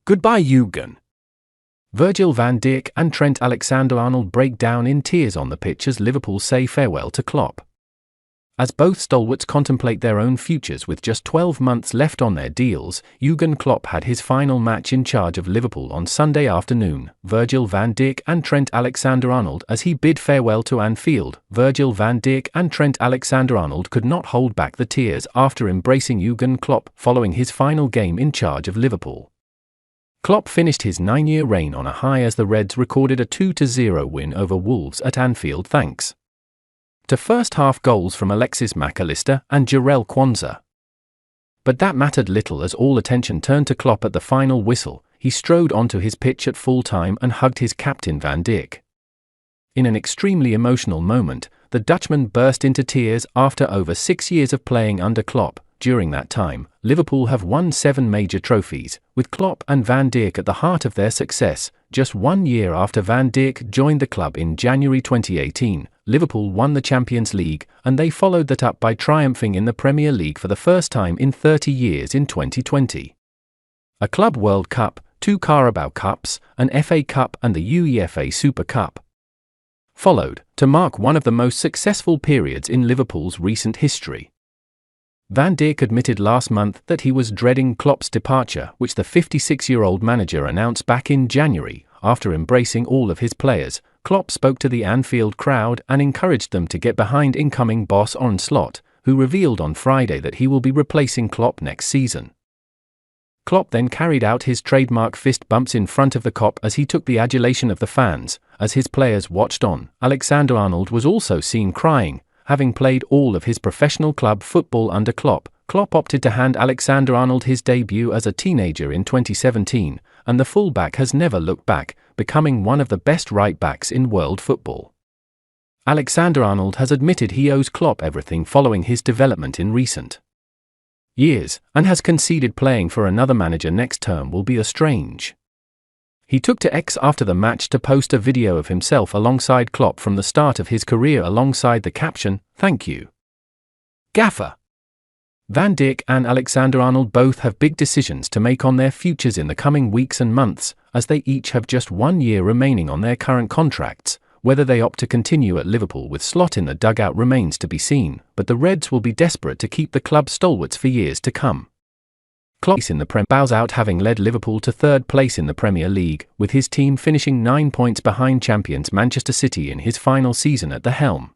Goodbye, Jurgen. Virgil van Dijk and Trent Alexander-Arnold break down in tears on the pitch as Liverpool say farewell to Klopp. As both stalwarts contemplate their own futures with just 12 months left on their deals, Jurgen Klopp had his final match in charge of Liverpool on Sunday afternoon. Virgil van Dijk and Trent Alexander-Arnold as he bid farewell to Anfield. Virgil van Dijk and Trent Alexander-Arnold could not hold back the tears after embracing Jurgen Klopp following his final game in charge of Liverpool. Klopp finished his 9-year reign on a high as the Reds recorded a 2-0 win over Wolves at Anfield thanks to first-half goals from Alexis Mac Allister and Jarell Quansah. But that mattered little as all attention turned to Klopp at the final whistle. He strode onto his pitch at full-time and hugged his captain Van Dijk. In an extremely emotional moment, the Dutchman burst into tears after over 6 years of playing under Klopp. During that time, Liverpool have won 7 major trophies, with Klopp and Van Dijk at the heart of their success. Just 1 year after Van Dijk joined the club in January 2018, Liverpool won the Champions League, and they followed that up by triumphing in the Premier League for the first time in 30 years in 2020. A Club World Cup, 2 Carabao Cups, an FA Cup and the UEFA Super Cup followed, to mark one of the most successful periods in Liverpool's recent history. Van Dijk admitted last month that he was dreading Klopp's departure, which the 56-year-old manager announced back in January. After embracing all of his players, Klopp spoke to the Anfield crowd and encouraged them to get behind incoming boss Arne Slot, who revealed on Friday that he will be replacing Klopp next season. Klopp then carried out his trademark fist bumps in front of the Kop as he took the adulation of the fans. As his players watched on, Alexander-Arnold was also seen crying. Having played all of his professional club football under Klopp, Klopp opted to hand Alexander-Arnold his debut as a teenager in 2017, and the fullback has never looked back, becoming one of the best right-backs in world football. Alexander-Arnold has admitted he owes Klopp everything following his development in recent years, and has conceded playing for another manager next term will be a strange. He took to X after the match to post a video of himself alongside Klopp from the start of his career alongside the caption, "Thank you, Gaffer." Van Dijk and Alexander-Arnold both have big decisions to make on their futures in the coming weeks and months, as they each have just 1 year remaining on their current contracts. Whether they opt to continue at Liverpool with Slot in the dugout remains to be seen, but the Reds will be desperate to keep the club stalwarts for years to come. Klopp in the Prem bows out having led Liverpool to 3rd place in the Premier League, with his team finishing 9 points behind champions Manchester City in his final season at the helm.